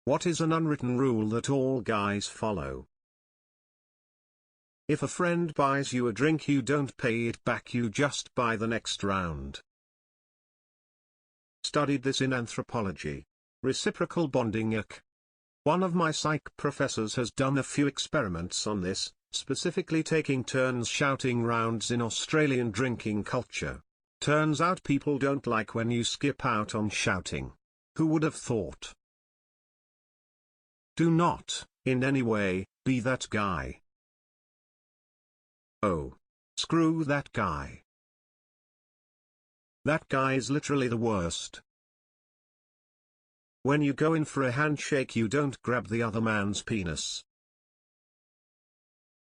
What is an unwritten rule that all guys follow? If a friend buys you a drink, you don't pay it back, you just buy the next round. Studied this in anthropology. Reciprocal bonding. One of my psych professors has done a few experiments on this, specifically taking turns shouting rounds in Australian drinking culture. Turns out people don't like when you skip out on shouting. Who would have thought? Do not, in any way, be that guy. Oh. Screw that guy. That guy is literally the worst. When you go in for a handshake, you don't grab the other man's penis.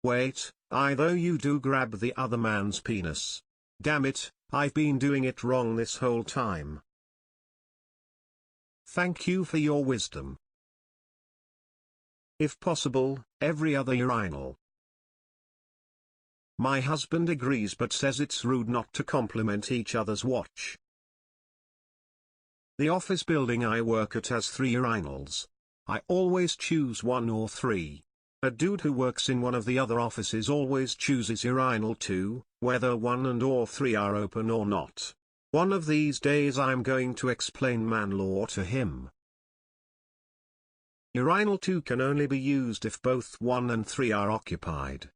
Wait, either you do grab the other man's penis. Damn it, I've been doing it wrong this whole time. Thank you for your wisdom. If possible, every other urinal. My husband agrees but says it's rude not to compliment each other's watch. The office building I work at has 3 urinals. I always choose 1 or 3. A dude who works in one of the other offices always chooses urinal 2, whether 1 and or 3 are open or not. One of these days I'm going to explain man law to him. Urinal 2 can only be used if both 1 and 3 are occupied.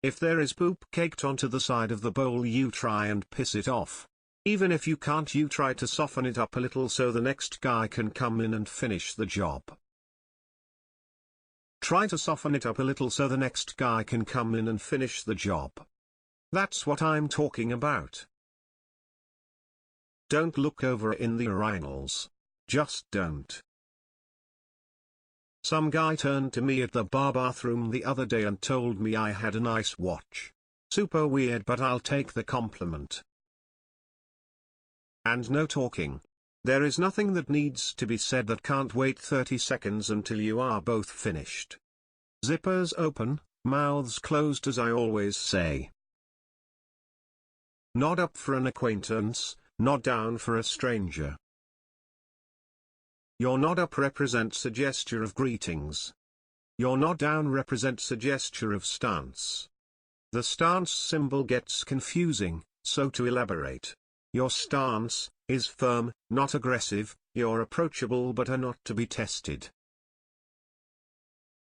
If there is poop caked onto the side of the bowl, you try and piss it off. Even if you can't, you try to soften it up a little so the next guy can come in and finish the job. Try to soften it up a little so the next guy can come in and finish the job. That's what I'm talking about. Don't look over in the urinals. Just don't. Some guy turned to me at the bathroom the other day and told me I had a nice watch. Super weird, but I'll take the compliment. And no talking. There is nothing that needs to be said that can't wait 30 seconds until you are both finished. Zippers open, mouths closed, as I always say. Nod up for an acquaintance, nod down for a stranger. Your nod up represents a gesture of greetings. Your nod down represents a gesture of stance. The stance symbol gets confusing, so to elaborate. Your stance is firm, not aggressive. You're approachable but are not to be tested.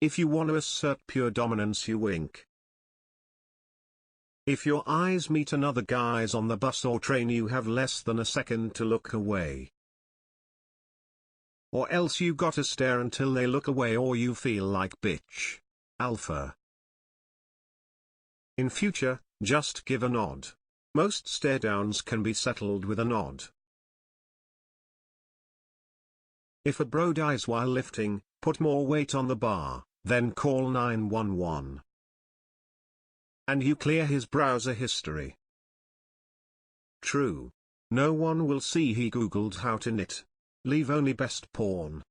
If you want to assert pure dominance, you wink. If your eyes meet another guy's on the bus or train, you have less than a second to look away. Or else you gotta stare until they look away or you feel like bitch. Alpha. In future, just give a nod. Most stare downs can be settled with a nod. If a bro dies while lifting, put more weight on the bar, then call 911. And you clear his browser history. True. No one will see he googled how to knit. Leave only best porn.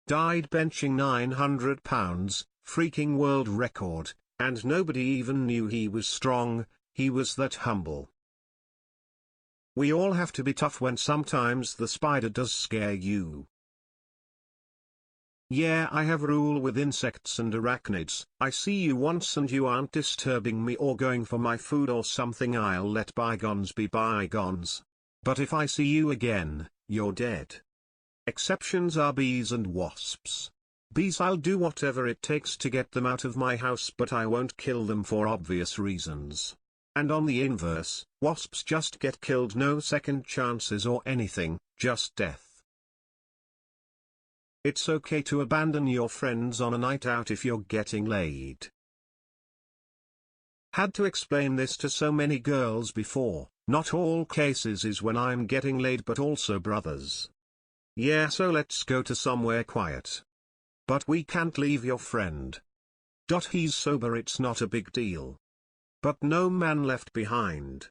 Died benching 900 pounds, freaking world record, and nobody even knew he was strong, he was that humble. We all have to be tough when sometimes the spider does scare you. Yeah, I have a rule with insects and arachnids. I see you once and you aren't disturbing me or going for my food or something, I'll let bygones be bygones. But if I see you again, you're dead. Exceptions are bees and wasps. Bees, I'll do whatever it takes to get them out of my house, but I won't kill them for obvious reasons. And on the inverse, wasps just get killed, no second chances or anything, just death. It's okay to abandon your friends on a night out if you're getting laid. Had to explain this to so many girls before. Not all cases is when I'm getting laid, but also brothers. Yeah, so let's go to somewhere quiet. But we can't leave your friend. He's sober, it's not a big deal. But no man left behind.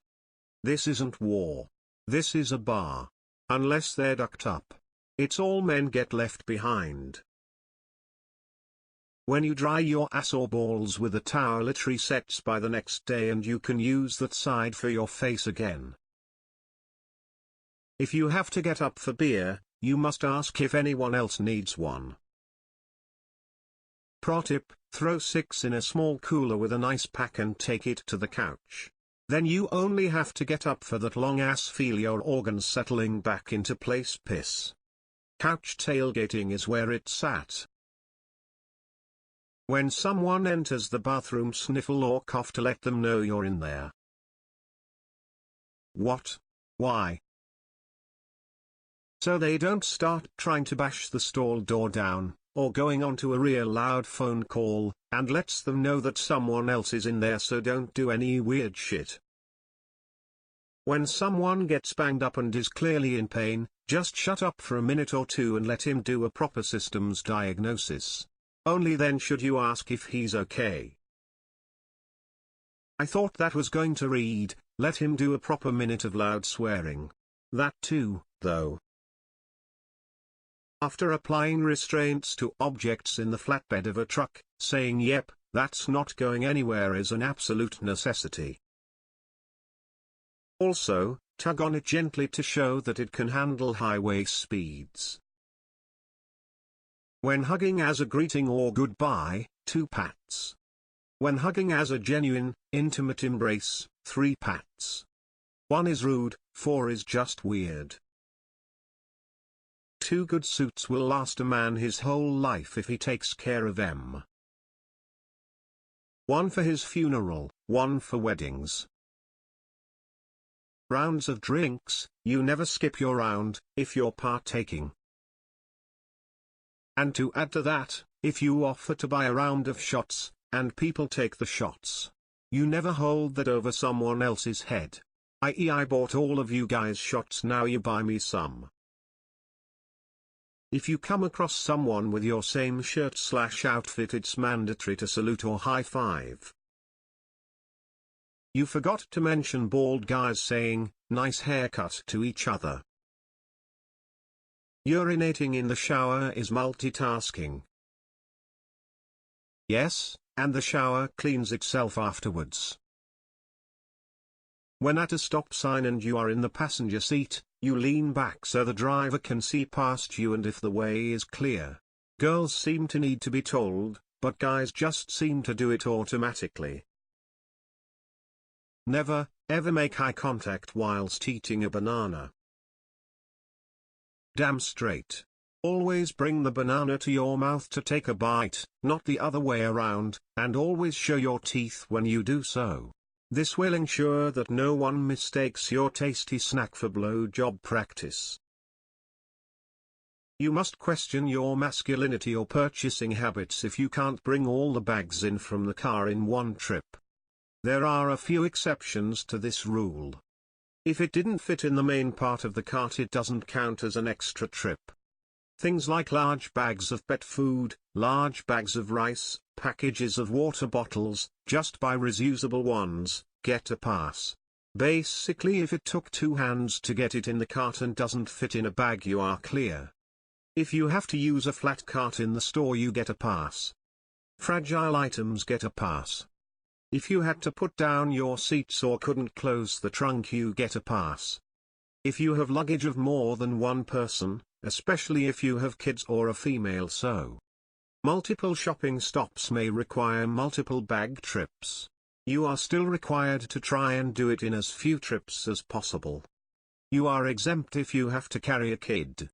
This isn't war. This is a bar. Unless they're ducked up. It's all men get left behind. When you dry your ass or balls with a towel, it resets by the next day and you can use that side for your face again. If you have to get up for beer, you must ask if anyone else needs one. Pro tip, throw 6 in a small cooler with an ice pack and take it to the couch. Then you only have to get up for that long ass feel your organs settling back into place piss. Couch tailgating is where it's at. When someone enters the bathroom, sniffle or cough to let them know you're in there. What? Why? So they don't start trying to bash the stall door down, or going onto a real loud phone call, and lets them know that someone else is in there, so don't do any weird shit. When someone gets banged up and is clearly in pain, just shut up for a minute or two and let him do a proper systems diagnosis. Only then should you ask if he's okay. I thought that was going to read, let him do a proper minute of loud swearing. That too, though. After applying restraints to objects in the flatbed of a truck, saying yep, that's not going anywhere is an absolute necessity. Also, tug on it gently to show that it can handle highway speeds. When hugging as a greeting or goodbye, 2 pats. When hugging as a genuine, intimate embrace, 3 pats. 1 is rude, 4 is just weird. 2 good suits will last a man his whole life if he takes care of them. 1 for his funeral, 1 for weddings. Rounds of drinks, you never skip your round, if you're partaking. And to add to that, if you offer to buy a round of shots, and people take the shots, you never hold that over someone else's head. I.e. I bought all of you guys shots, now you buy me some. If you come across someone with your same shirt/outfit, it's mandatory to salute or high-five. You forgot to mention bald guys saying, nice haircut to each other. Urinating in the shower is multitasking. Yes, and the shower cleans itself afterwards. When at a stop sign and you are in the passenger seat, you lean back so the driver can see past you and if the way is clear. Girls seem to need to be told, but guys just seem to do it automatically. Never, ever make eye contact whilst eating a banana. Damn straight. Always bring the banana to your mouth to take a bite, not the other way around, and always show your teeth when you do so. This will ensure that no one mistakes your tasty snack for blowjob practice. You must question your masculinity or purchasing habits if you can't bring all the bags in from the car in one trip. There are a few exceptions to this rule. If it didn't fit in the main part of the cart, it doesn't count as an extra trip. Things like large bags of pet food, large bags of rice, packages of water bottles, just buy reusable ones, get a pass. Basically, if it took 2 hands to get it in the cart and doesn't fit in a bag, you are clear. If you have to use a flat cart in the store, you get a pass. Fragile items get a pass. If you had to put down your seats or couldn't close the trunk, you get a pass. If you have luggage of more than one person, especially if you have kids or a female sew. Multiple shopping stops may require multiple bag trips. You are still required to try and do it in as few trips as possible. You are exempt if you have to carry a kid.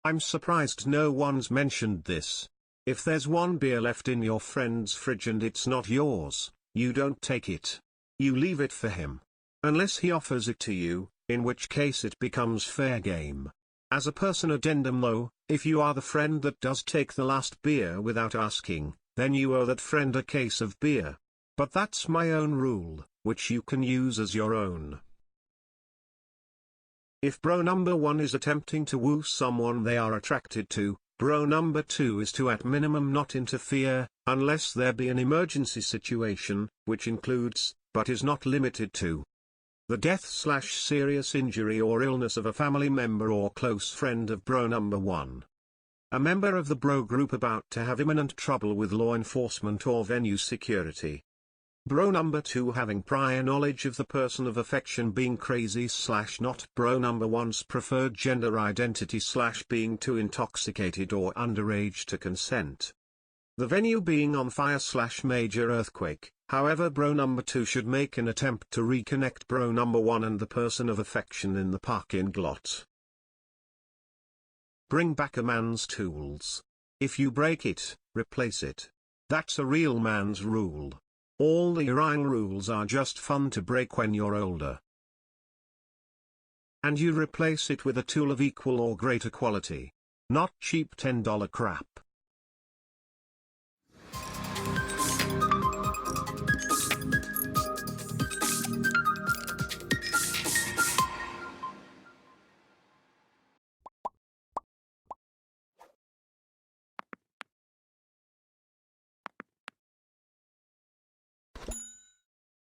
I'm surprised no one's mentioned this. If there's 1 beer left in your friend's fridge and it's not yours, you don't take it. You leave it for him. Unless he offers it to you, in which case it becomes fair game. As a person addendum though, if you are the friend that does take the last beer without asking, then you owe that friend a case of beer. But that's my own rule, which you can use as your own. If bro number 1 is attempting to woo someone they are attracted to, bro number 2 is to at minimum not interfere, unless there be an emergency situation, which includes, but is not limited to, the death/serious injury or illness of a family member or close friend of bro number 1. A member of the bro group about to have imminent trouble with law enforcement or venue security. Bro number 2 having prior knowledge of the person of affection being crazy / not. Bro number 1's preferred gender identity / being too intoxicated or underage to consent. The venue being on fire / major earthquake. However, bro number 2 should make an attempt to reconnect bro number 1 and the person of affection in the parking lot. Bring back a man's tools. If you break it, replace it. That's a real man's rule. All the Uriah rules are just fun to break when you're older. And you replace it with a tool of equal or greater quality. Not cheap $10 crap.